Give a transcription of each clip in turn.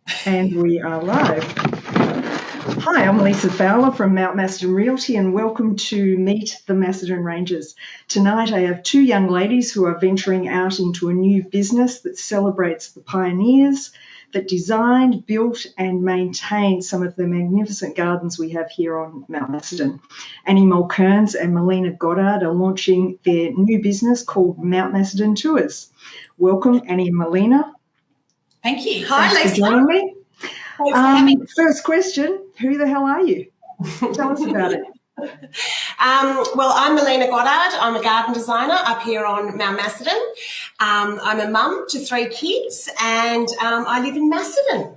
And we are live. Hi, I'm Lisa Fowler from Mount Macedon Realty and welcome to Meet the Macedon Ranges. Tonight I have two young ladies who are venturing out into a new business that celebrates the pioneers that designed, built and maintained some of the magnificent gardens we have here on Mount Macedon. Annie Mulkerns and Melina Goddard are launching their new business called Mount Macedon Tours. Welcome, Annie and Melina. Thank you. Hi, Lisa. For joining me. First question, who the hell are you? Tell us about it. Well, I'm Melina Goddard. I'm a garden designer up here on Mount Macedon. I'm a mum to 3 kids and I live in Macedon.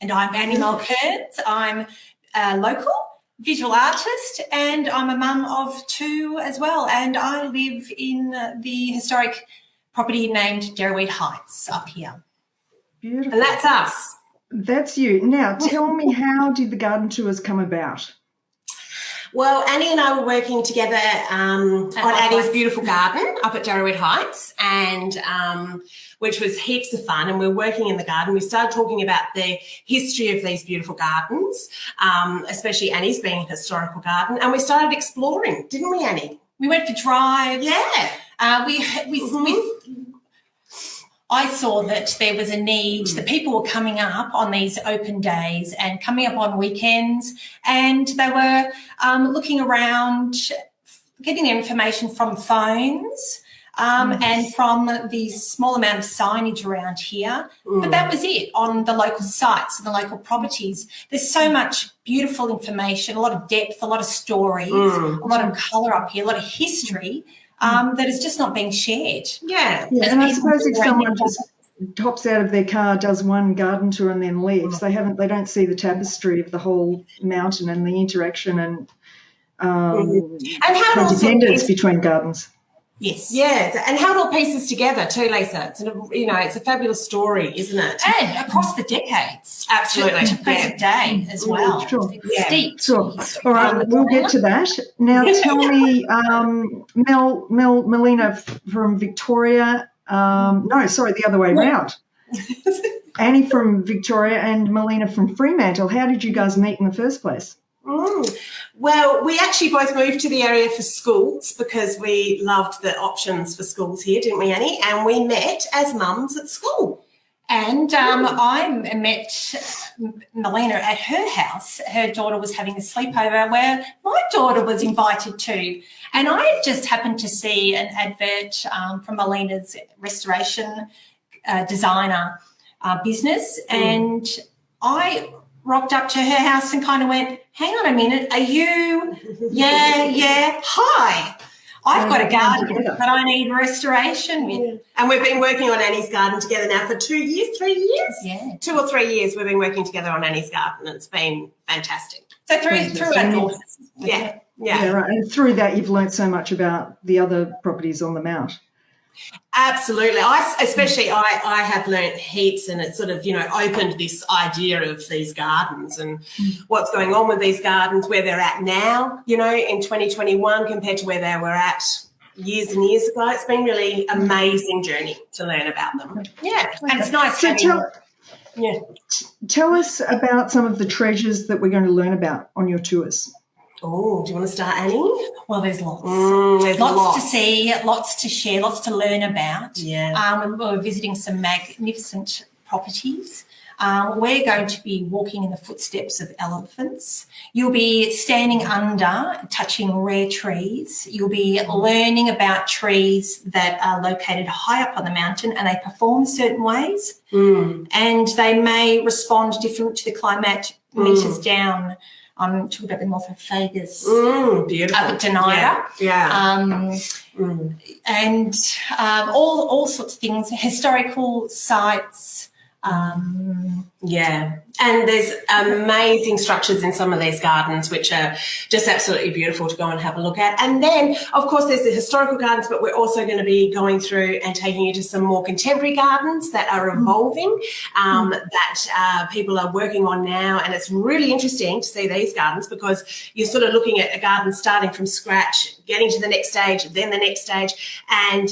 And I'm Annie Mulkerns. I'm a local visual artist and I'm a mum of 2 as well. And I live in the historic property named Derryweed Heights up here. Beautiful. And that's us. That's you. Now, tell me, how did the garden tours come about? Well, Annie and I were working together on Annie's beautiful garden up at Derryweed Heights, and which was heaps of fun. And we were working in the garden. We started talking about the history of these beautiful gardens, especially Annie's being a historical garden. And we started exploring, didn't we, Annie? We went for drives. Yeah. I saw that there was a need, that people were coming up on these open days and coming up on weekends, and they were looking around, getting their information from phones and from the small amount of signage around here. But that was it on the local sites and the local properties. There's so much beautiful information, a lot of depth, a lot of stories, a lot of colour up here, a lot of history. That is just not being shared. Yeah. And I suppose if someone just hops out of their car, does one garden tour and then leaves, they don't see the tapestry of the whole mountain and the interaction and independence between gardens. Yes. Yeah, and how it all pieces together too, Lisa. It's it's a fabulous story, isn't it? And across the decades. Absolutely. To present day as well. Sure. Yeah. Steep. Sure. All right, we'll get to that. Now tell me, Melina from Victoria, the other way around. Annie from Victoria and Melina from Fremantle. How did you guys meet in the first place? Well, we actually both moved to the area for schools because we loved the options for schools here, didn't we, Annie? And we met as mums at school. And I met Melina at her house. Her daughter was having a sleepover where my daughter was invited to. And I just happened to see an advert from Melina's restoration designer business. And I rocked up to her house and kind of went, hang on a minute, are you? Yeah, hi. I've got a garden that I need restoration with. And we've been working on Annie's garden together now for 2 years, 3 years? Yeah. 2 or 3 years we've been working together on Annie's garden, and it's been fantastic. So through our daughters. Yeah. Right. And through that you've learnt so much about the other properties on the Mount. Absolutely. I have learnt heaps, and it sort of, opened this idea of these gardens and what's going on with these gardens, where they're at now, in 2021 compared to where they were at years and years ago. It's been really amazing journey to learn about them. Yeah. Okay. And it's nice tell us about some of the treasures that we're going to learn about on your tours. Oh, do you want to start, Annie? Well, there's lots. There's lots to see, lots to share, lots to learn about. Yeah. We're visiting some magnificent properties. We're going to be walking in the footsteps of elephants. You'll be standing under, touching rare trees. You'll be learning about trees that are located high up on the mountain and they perform certain ways. And they may respond different to the climate metres down. I'm talking about the north of Vegas, beautiful. up at Denira. And all sorts of things, historical sites. And there's amazing structures in some of these gardens which are just absolutely beautiful to go and have a look at. And then, of course, there's the historical gardens, but we're also going to be going through and taking you to some more contemporary gardens that are evolving, that people are working on now. And it's really interesting to see these gardens because you're sort of looking at a garden starting from scratch, getting to the next stage, then the next stage, and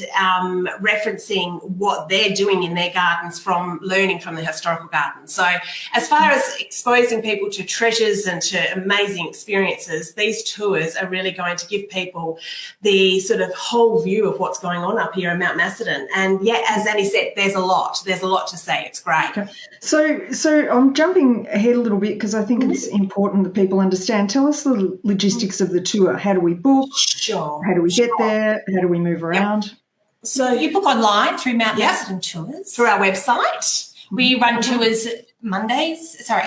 referencing what they're doing in their gardens from learning from the historical gardens. So as far as exposing people to treasures and to amazing experiences, these tours are really going to give people the sort of whole view of what's going on up here in Mount Macedon. And yeah, as Annie said, there's a lot to say. It's great. Okay. So I'm jumping ahead a little bit because I think it's important that people understand. Tell us the logistics of the tour. How do we book? Sure. How do we get there? How do we move around? So you book online through Mount Macedon Tours. Through our website. We run tours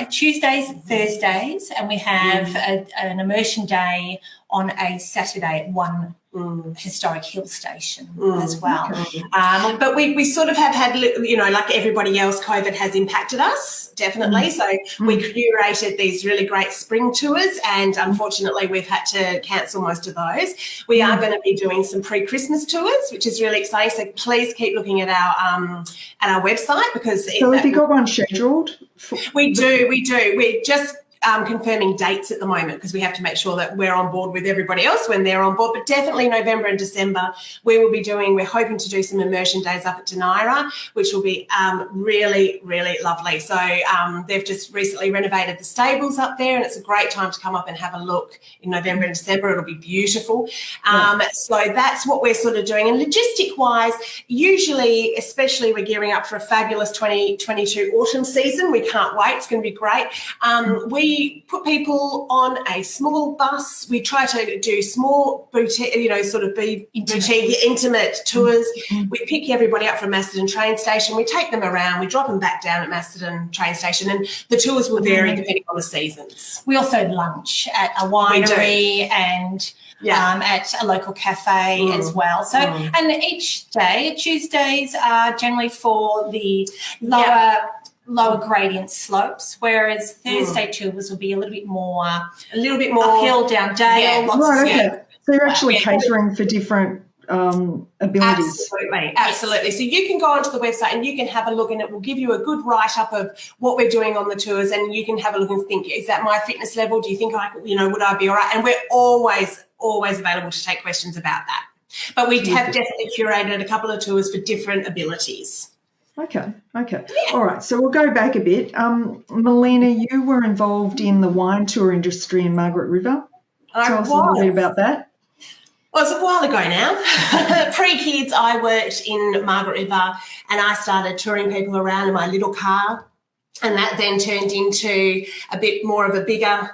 Tuesdays, Thursdays, and we have an immersion day on a Saturday at one historic hill station as well. Okay. But we sort of have had, like everybody else, COVID has impacted us, definitely. So we curated these really great spring tours, and unfortunately we've had to cancel most of those. We are going to be doing some pre-Christmas tours, which is really exciting. So please keep looking at our website, because So have you got one scheduled? We do. We're just confirming dates at the moment, because we have to make sure that we're on board with everybody else when they're on board. But definitely November and December, we're hoping to do some immersion days up at Denaira, which will be really, really lovely. So they've just recently renovated the stables up there, and it's a great time to come up and have a look in November and December. It'll be beautiful. So that's what we're sort of doing. And logistic-wise, usually, especially, we're gearing up for a fabulous 2022 autumn season. We can't wait. It's going to be great. We put people on a small bus. We try to do small boutique, intimate tours. We pick everybody up from Macedon train station. We take them around. We drop them back down at Macedon train station, and the tours will vary depending on the seasons. We also lunch at a winery and at a local cafe as well. So, and each day, Tuesdays are generally for the lower gradient slopes, whereas Thursday tours will be a little bit more uphill, down dale. So you're actually catering for different abilities. Absolutely. So you can go onto the website and you can have a look, and it will give you a good write-up of what we're doing on the tours, and you can have a look and think, is that my fitness level? Do you think would I be all right? And we're always available to take questions about that. But we have definitely curated a couple of tours for different abilities. Okay. All right, so we'll go back a bit. Melina, you were involved in the wine tour industry in Margaret River. Tell us a little bit about that. Well, it's a while ago now. Pre-kids, I worked in Margaret River, and I started touring people around in my little car, and that then turned into a bit more of a bigger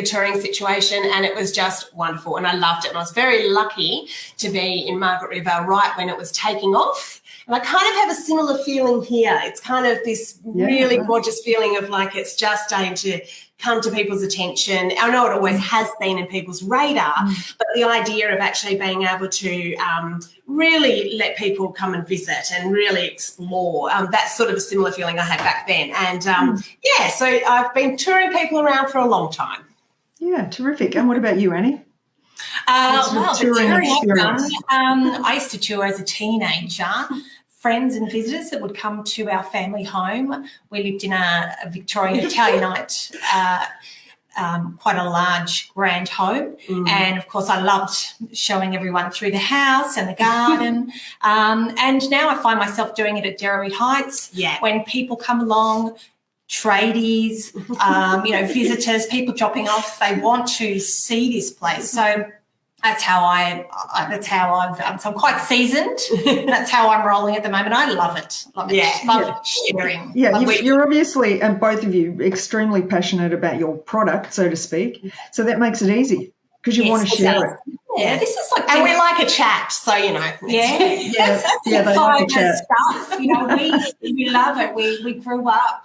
touring situation, and it was just wonderful, and I loved it. And I was very lucky to be in Margaret River right when it was taking off. And I kind of have a similar feeling here. It's kind of this really gorgeous feeling of like it's just starting to come to people's attention. I know it always has been in people's radar, but the idea of actually being able to really let people come and visit and really explore, that's sort of a similar feeling I had back then. And so I've been touring people around for a long time. Yeah, terrific. And what about you, Annie? The touring experience. I used to tour as a teenager. Friends and visitors that would come to our family home. We lived in a Victorian Italianate, quite a large, grand home. And, of course, I loved showing everyone through the house and the garden. And now I find myself doing it at Derry Heights when people come along, tradies, visitors, people dropping off. They want to see this place. So so I'm quite seasoned. That's how I'm rolling at the moment. I love it. Love sharing. Yeah, you're obviously, and both of you, extremely passionate about your product, so to speak. So that makes it easy because you want to share it. Yeah, this is like, and we like a chat, so they like a chat. Stuff. We love it. We grew up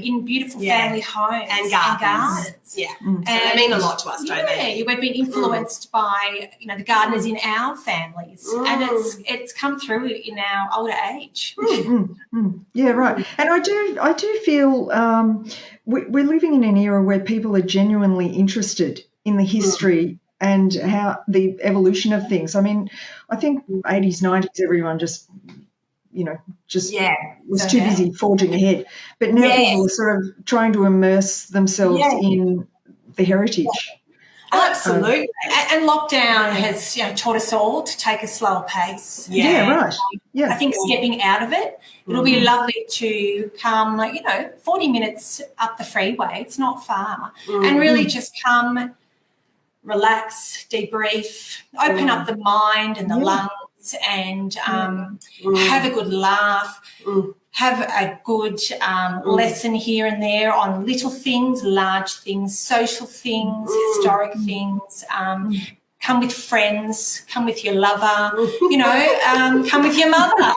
in beautiful family homes and gardens. Yeah, so they mean a lot to us, don't they? We've been influenced by the gardeners in our families, and it's come through in our older age. Yeah, right. And I do feel we're living in an era where people are genuinely interested in the history and how the evolution of things. I mean, I think 80s, 90s, everyone was too busy forging ahead. But now people are sort of trying to immerse themselves in the heritage. Absolutely. And lockdown has taught us all to take a slower pace. Yeah, right. Yeah. I think stepping out of it, it'll be lovely to come, 40 minutes up the freeway. It's not far. And really just come, relax, debrief, open up the mind and the lungs and have a good laugh. Have a good lesson here and there on little things, large things, social things, historic things. Come with friends, come with your lover, come with your mother.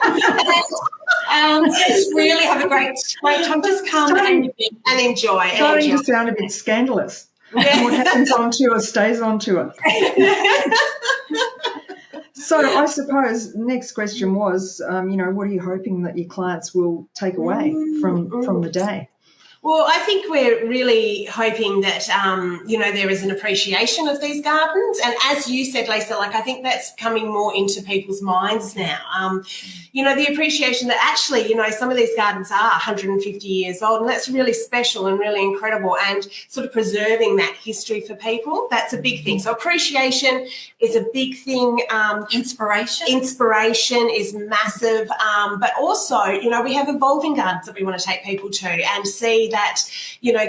Just really have a great time. Just come and enjoy. Starting to sound a bit scandalous. What happens on tour stays on tour. So I suppose next question was, what are you hoping that your clients will take away from the day? Well, I think we're really hoping that, there is an appreciation of these gardens. And as you said, Lisa, I think that's coming more into people's minds now. The appreciation that actually, some of these gardens are 150 years old, and that's really special and really incredible, and sort of preserving that history for people. That's a big thing. So appreciation is a big thing. Inspiration is massive. But also, we have evolving gardens that we want to take people to and see that,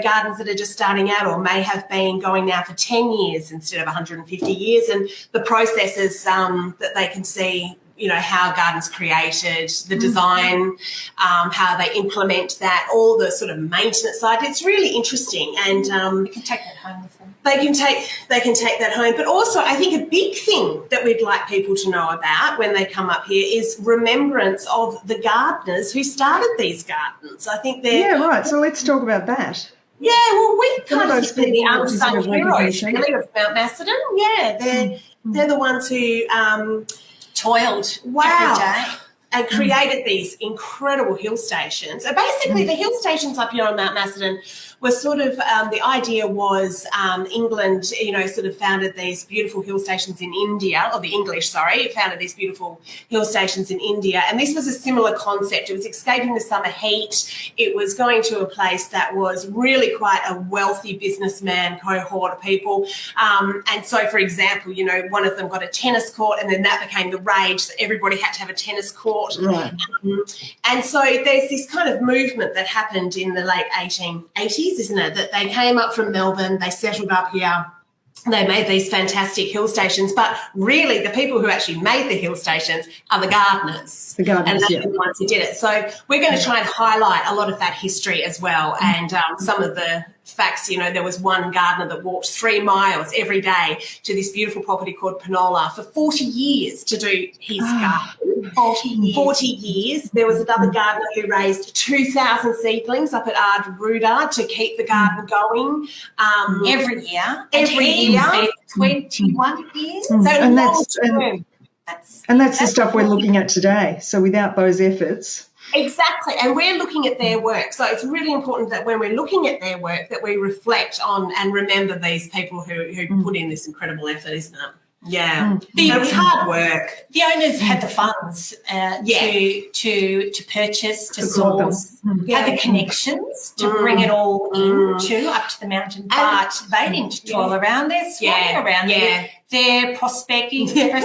gardens that are just starting out or may have been going now for 10 years instead of 150 years, and the processes that they can see, how gardens created, the design, how they implement that, all the sort of maintenance side. It's really interesting, and you can take that home with them. They can take that home. But also, I think a big thing that we'd like people to know about when they come up here is remembrance of the gardeners who started these gardens. I think they're... Yeah, right. So let's talk about that. Yeah, well, we kind of think the unsung heroes, really, of Mount Macedon. Yeah, they're the ones who toiled every day and created these incredible hill stations. And basically, the hill stations up here on Mount Macedon were sort of, the idea was England, sort of founded these beautiful hill stations in India, or the English, founded these beautiful hill stations in India. And this was a similar concept. It was escaping the summer heat. It was going to a place that was really quite a wealthy businessman cohort of people. And so, for example, one of them got a tennis court, and then that became the rage. So everybody had to have a tennis court. Right. And so there's this kind of movement that happened in the late 1880s, isn't it? That they came up from Melbourne, they settled up here, they made these fantastic hill stations, but really the people who actually made the hill stations are the gardeners. The gardeners, and they're the ones who did it. So we're going to try and highlight a lot of that history as well, and some of the facts. There was one gardener that walked 3 miles every day to this beautiful property called Penola for 40 years to do his garden. 40 years. There was another gardener who raised 2,000 seedlings up at Ard to keep the garden going. Every year. Every year. 21 years. And So that's the stuff we're looking at today. So without those efforts... Exactly, and we're looking at their work. So it's really important that when we're looking at their work that we reflect on and remember these people who put in this incredible effort, isn't it? Yeah. It was hard work. The owners had the funds to purchase, to source, had the connections to bring it all up to the mountain, but they didn't toil around. They're swanning around there. They're prospecting, having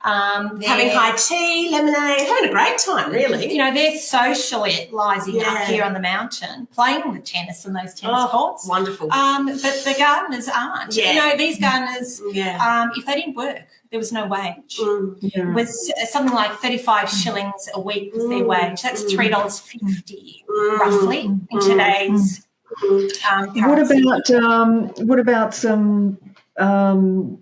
high tea, lemonade, having a great time, really. They're socialising up here on the mountain, playing the tennis in those tennis courts. Wonderful. But the gardeners aren't. Yeah. These gardeners, if they didn't work, there was no wage. It was something like 35 shillings a week was their wage. That's $3.50 roughly in today's currency. What about some current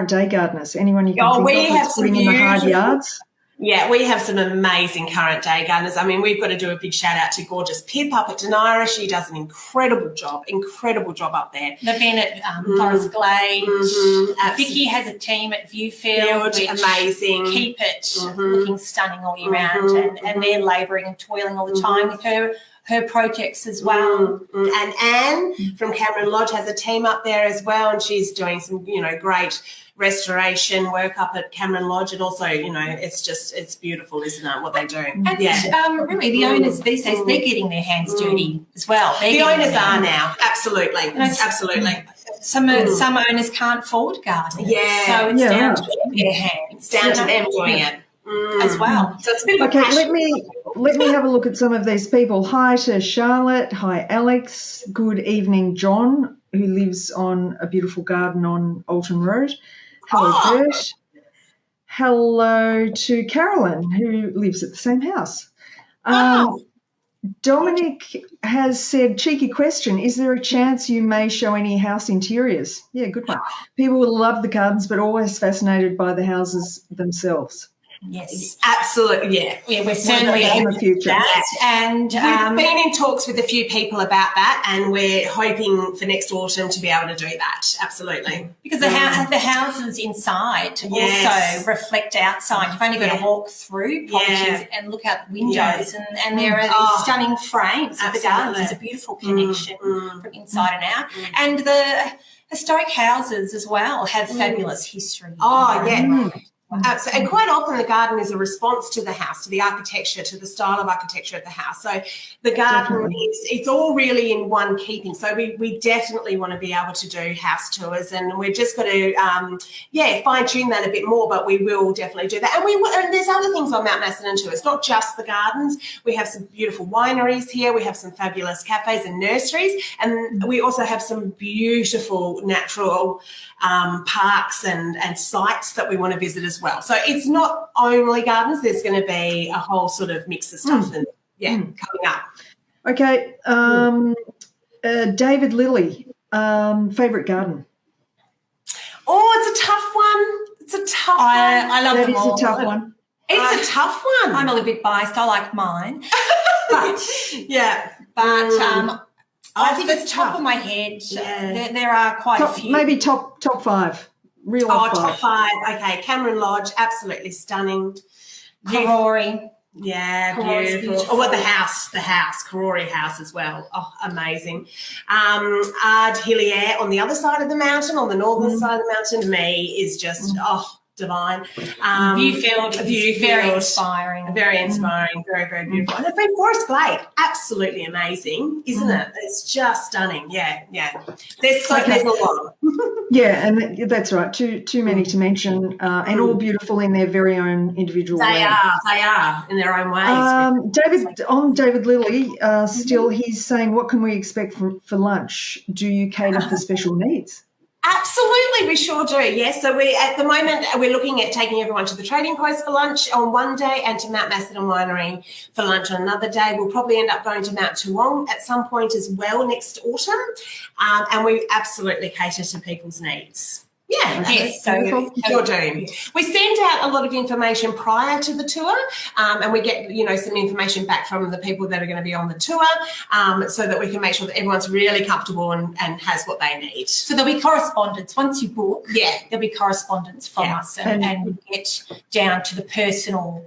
day gardeners? Anyone you can think of that's putting in the hard yards? Yeah, we have some amazing current day gardeners. I mean, we've got to do a big shout out to gorgeous Pip up at Denira. She does an incredible job up there. They've been at Forest Glade. Vicky has a team at Viewfield, which amazing. Keep it looking stunning all year round, and they're labouring and toiling all the time with her projects as well. And Anne from Cameron Lodge has a team up there as well, and she's doing some, great restoration work up at Cameron Lodge, and also, it's beautiful, isn't it, what they do? And really, the owners these days, they're getting their hands dirty as well. The owners are now, absolutely. some owners can't afford gardening. Yeah. So it's down to their hands. It's down to them doing it. As well. So it's a bit of a Okay, passion. let me have a look at some of these people. Hi to Charlotte. Hi, Alex. Good evening, John, who lives on a beautiful garden on Alton Road. Hello, Bert. Hello to Carolyn, who lives at the same house. Dominic has said, cheeky question, is there a chance you may show any house interiors? Yeah, good one. People will love the gardens, but always fascinated by the houses themselves. Yes, absolutely. Yeah, we're certainly in the future. That. And we've been in talks with a few people about that, and we're hoping for next autumn to be able to do that. Absolutely, because the houses inside also reflect outside. You've only got to walk through properties and look out the windows, and there are these stunning frames of the gardens. There's a beautiful connection from inside and out, and the historic houses as well have fabulous history. And quite often the garden is a response to the house, to the architecture, to the style of architecture of the house. So the garden it's all really in one keeping. So we definitely want to be able to do house tours, and we're just got to fine tune that a bit more. But we will definitely do that. And there's other things on Mount Macedon too. It's not just the gardens. We have some beautiful wineries here. We have some fabulous cafes and nurseries, and we also have some beautiful natural parks and sites that we want to visit as well. So it's not only gardens. There's going to be a whole sort of mix of stuff coming up. Okay. David Lilly, favourite garden? Oh, it's a tough one. It's a tough one. I love them all. It's a tough one. It's a tough one. I'm a little bit biased. I like mine. But I think it's top of my head. There are quite a few. Maybe top five. Top five. Okay, Cameron Lodge, absolutely stunning. Karori. Yeah, Karori's beautiful. Oh, well, the house, Karori House as well. Oh, amazing. Ard Hillier on the other side of the mountain, on the northern side of the mountain, to me is just divine. Viewfield is very inspiring. Very inspiring, very, very beautiful. And the Green Forest Glade, absolutely amazing, isn't it? It's just stunning. Yeah. There's a lot. Yeah, and that's right. Too many to mention, and all beautiful in their very own individual way. They are in their own ways. David Lilly, still he's saying, what can we expect for lunch? Do you cater for special needs? Absolutely, we sure do. Yes, so at the moment we're looking at taking everyone to the Trading Post for lunch on one day and to Mount Macedon Winery for lunch on another day. We'll probably end up going to Mount Toowong at some point as well next autumn, and we absolutely cater to people's needs. Yeah, yes, so sure do. We send out a lot of information prior to the tour, and we get some information back from the people that are going to be on the tour, so that we can make sure that everyone's really comfortable and has what they need. So there'll be correspondence once you book. Yeah, there'll be correspondence from us, and we get down to the personal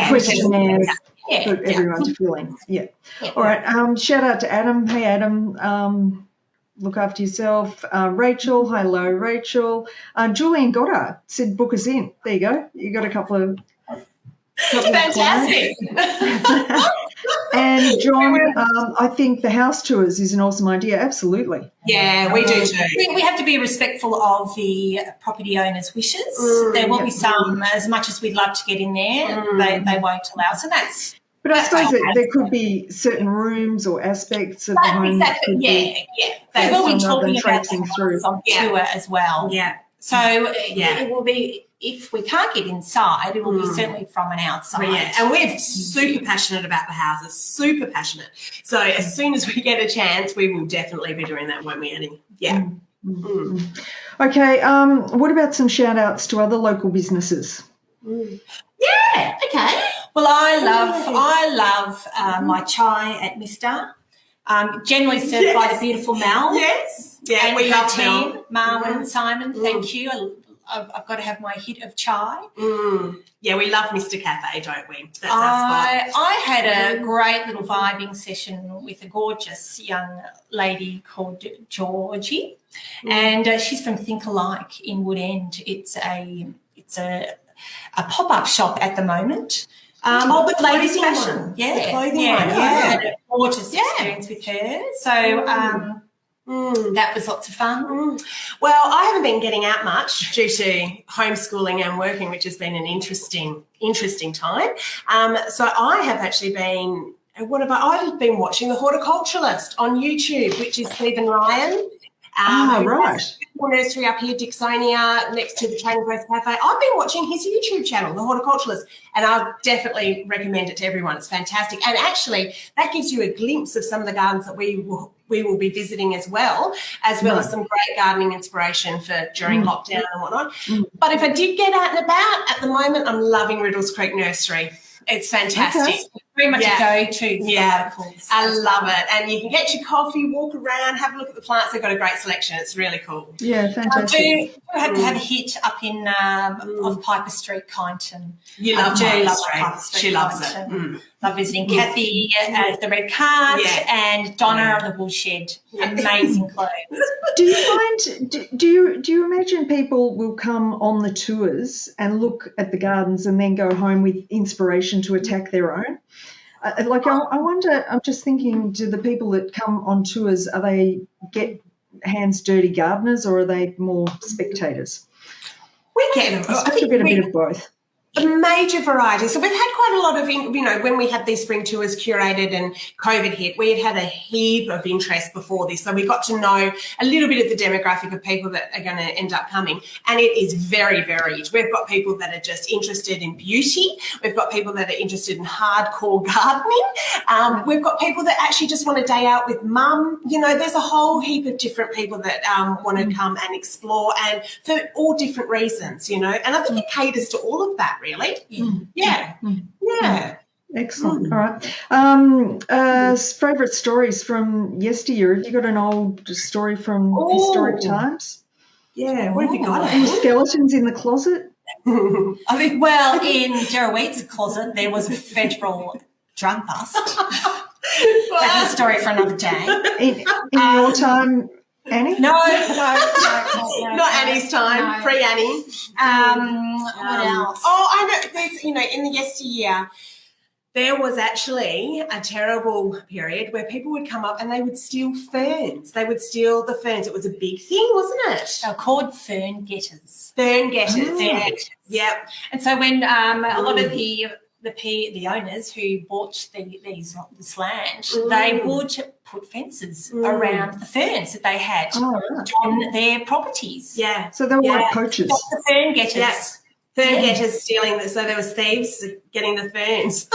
questionnaires for everyone to fill in. Yeah. All right. Shout out to Adam. Hey, Adam. Look after yourself. Rachel, hello, Rachel. Julian Goddard said book us in. There you go. You got a couple of fantastic. And John, I think the house tours is an awesome idea. Absolutely. Yeah, we do too. We have to be respectful of the property owner's wishes. There will be some, as much as we'd love to get in there, they won't allow us, and that's. But I suppose there could be certain rooms or aspects of the home. Exactly. They will be talking about that on tour as well. Yeah. So it will be, if we can't get inside, it will be certainly from an outside. Yeah. And we're super passionate about the houses, super passionate. So as soon as we get a chance, we will definitely be doing that, won't we, Annie? Yeah. Okay. What about some shout outs to other local businesses? Yeah. Okay. Well, I love my chai at Mr. Generally served by the beautiful Mel. Yes. Yeah, and we love team, Marlon and Simon. Thank you. I've got to have my hit of chai. Yeah, we love Mr. Cafe, don't we? That's our spot. I had a great little vibing session with a gorgeous young lady called Georgie, and she's from Think Alike in Wood End. It's a pop-up shop at the moment. The ladies' clothing fashion. One. Yeah. The clothing one. I had a gorgeous experience with her. So, That was lots of fun. Well, I haven't been getting out much due to homeschooling and working, which has been an interesting time. So I have actually been, I've been watching The Horticulturalist on YouTube, which is Stephen Ryan. Right. Nursery up here, Dixonia, next to the Training Post Cafe. I've been watching his YouTube channel, The Horticulturalist, and I definitely recommend it to everyone. It's fantastic. And actually, that gives you a glimpse of some of the gardens that we will be visiting as well as some great gardening inspiration for during lockdown and whatnot. But if I did get out and about, at the moment, I'm loving Riddles Creek Nursery. It's fantastic. Okay. Very much a go-to. Yeah, I love it. And you can get your coffee, walk around, have a look at the plants. They've got a great selection. It's really cool. Yeah, fantastic. I had a hit up in off Piper Street, Kyneton. You love Piper Street. She loves it. Love visiting Kathy at the Red Cart and Donna at the Woolshed. Amazing clothes. Do you imagine people will come on the tours and look at the gardens and then go home with inspiration to attack their own? I wonder, I'm just thinking, do the people that come on tours, are they get hands dirty gardeners or are they more spectators? We get them. I think a bit of both. A major variety. So we've had quite a lot of, when we had these spring tours curated and COVID hit, we had a heap of interest before this. So we got to know a little bit of the demographic of people that are going to end up coming. And it is very varied. We've got people that are just interested in beauty. We've got people that are interested in hardcore gardening. We've got people that actually just want a day out with mum. There's a whole heap of different people that want to come and explore, and for all different reasons, And I think it caters to all of that. Really? Yeah. Excellent. All right. Favourite stories from yesteryear. Have you got an old story from historic times? Yeah. What have you got? Any skeletons in the closet? I think, well, in Jarrowheat's closet, there was a federal drug bust. That's a story for another day. In your time, Annie? No, not Annie's time. No. Pre-Annie. What else? Oh, I know. There's, in the yesteryear, there was actually a terrible period where people would come up and they would steal ferns. They would steal the ferns. It was a big thing, wasn't it? They're called fern getters. Fern getters. Yeah. Yep. And so when a lot of the owners who bought this land, they would put fences around the ferns that they had on their properties. Yeah. So they were like poachers. That's the fern getters. Yes. Fern getters stealing, so there was thieves getting the ferns.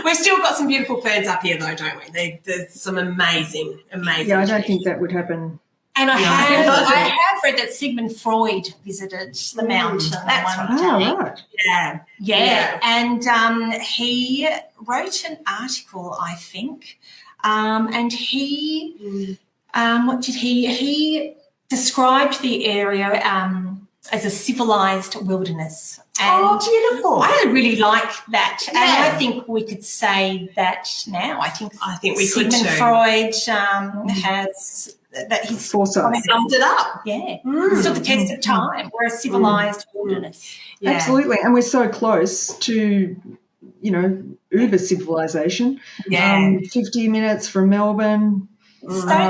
We've still got some beautiful ferns up here though, don't we? There's some amazing. Yeah, I don't think that would happen. And I have read that Sigmund Freud visited the mountain one day. Right. Yeah. And he wrote an article, I think, and he he described the area as a civilized wilderness. And beautiful. I really like that. Yeah. And I think we could say that now. I think we could Sigmund too. Freud has that he's foresight. Summed it up. Yeah. Stood the test of time. We're a civilized wilderness. Yeah. Absolutely. And we're so close to, uber civilization. Yeah. 50 minutes from Melbourne. Own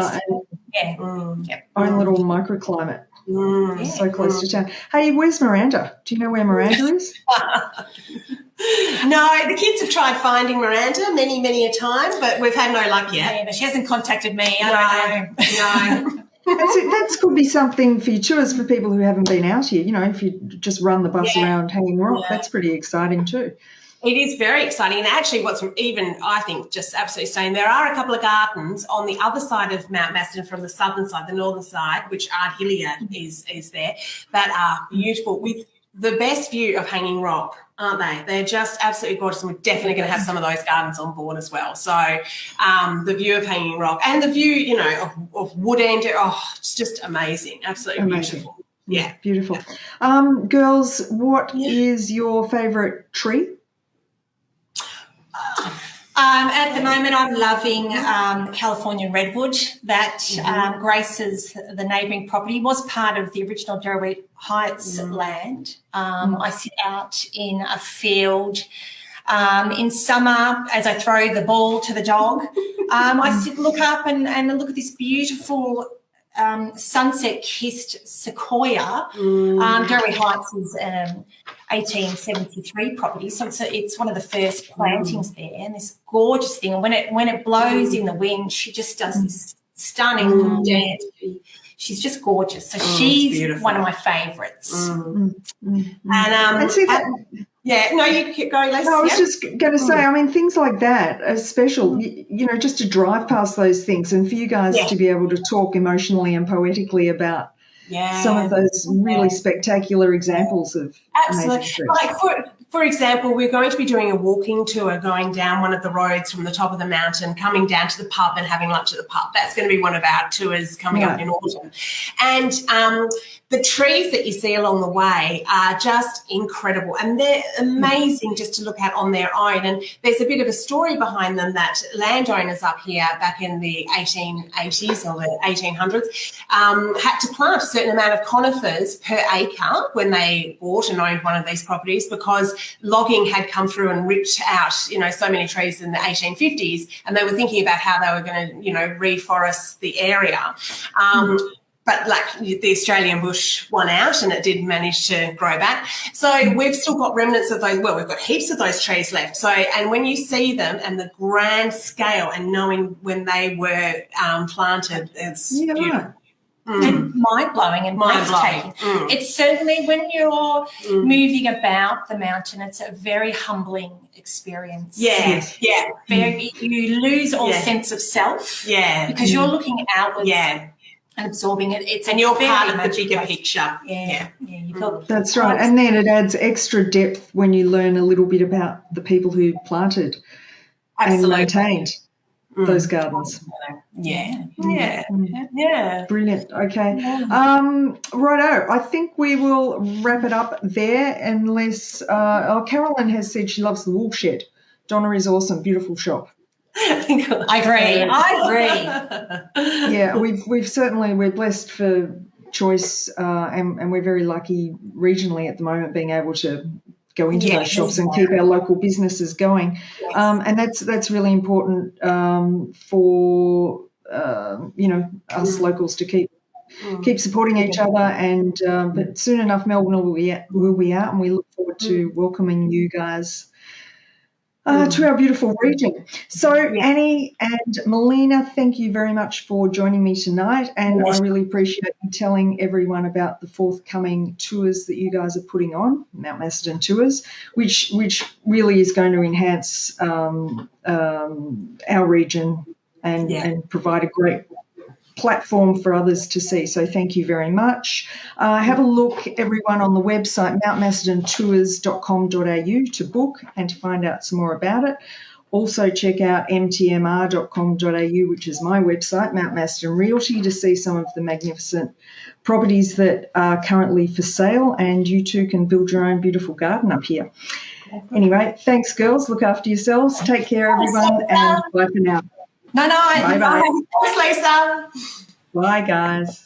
little microclimate. So close to town. Hey, where's Miranda? Do you know where Miranda is? No, the kids have tried finding Miranda many, many a time, but we've had no luck yet. Yeah, but she hasn't contacted me. I don't know. That could be something for your tours for people who haven't been out here. If you just run the bus around Hanging Rock, that's pretty exciting too. It is very exciting. And actually what's even, I think, just absolutely stunning, there are a couple of gardens on the other side of Mount Macedon from the southern side, the northern side, which Art Hillier is there, that are beautiful with the best view of Hanging Rock, aren't they? They're just absolutely gorgeous, and we're definitely going to have some of those gardens on board as well. So the view of Hanging Rock and the view, of Wood End, it's just amazing, absolutely beautiful. Yeah. Beautiful. Girls, what is your favourite tree? At the moment, I'm loving California redwood that graces the neighbouring property. Was part of the original Jarrowheat Heights land. I sit out in a field in summer as I throw the ball to the dog. I look up and look at this beautiful sunset-kissed sequoia. Derry Heights is 1873 property, so it's one of the first plantings there, and this gorgeous thing. And when it blows in the wind, she just does this stunning little dance. She's just gorgeous. So she's one of my favourites. And see that. Yeah, no, you keep going, Lacey. No, I was just going to say, I mean, things like that are special, you know, just to drive past those things and for you guys to be able to talk emotionally and poetically about some of those really spectacular examples of amazing trips. Like, for example, we're going to be doing a walking tour going down one of the roads from the top of the mountain, coming down to the pub and having lunch at the pub. That's going to be one of our tours coming up in autumn. And the trees that you see along the way are just incredible, and they're amazing just to look at on their own. And there's a bit of a story behind them that landowners up here back in the 1880s or the 1800s had to plant a certain amount of conifers per acre when they bought and owned one of these properties, because logging had come through and ripped out, you know, so many trees in the 1850s, and they were thinking about how they were going to, you know, reforest the area. But like the Australian bush won out and it did manage to grow back. So we've still got remnants of those. Well, we've got heaps of those trees left. So, and when you see them and the grand scale and knowing when they were planted, it's beautiful. And mind-blowing and breathtaking. It's certainly, when you're moving about the mountain, it's a very humbling experience. You lose all sense of self. Because you're looking outwards. And absorbing it. And you're part of the bigger picture. That's right. And then it adds extra depth when you learn a little bit about the people who planted and maintained those gardens. Brilliant. Okay. Righto. I think we will wrap it up there, unless Carolyn has said she loves the wool shed. Donna is awesome. Beautiful shop. I agree. Yeah, we're blessed for choice, and we're very lucky regionally at the moment being able to go into those shops and keep our local businesses going. And that's really important for you know, us locals to keep supporting each other. And but soon enough, Melbourne will be out, and we look forward to welcoming you guys to our beautiful region. So Annie and Melina, thank you very much for joining me tonight, and I really appreciate you telling everyone about the forthcoming tours that you guys are putting on, Mount Macedon Tours, which really is going to enhance our region and provide a great platform for others to see. So thank you very much. Have a look, everyone, on the website mountmacedontours.com.au to book and to find out some more about it. Also check out mtmr.com.au, which is my website, Mount Macedon Realty, to see some of the magnificent properties that are currently for sale, and you too can build your own beautiful garden up here. Anyway, thanks, girls. Look after yourselves. Take care, everyone, and bye for now. Bye. Thanks, Lisa. Bye, guys.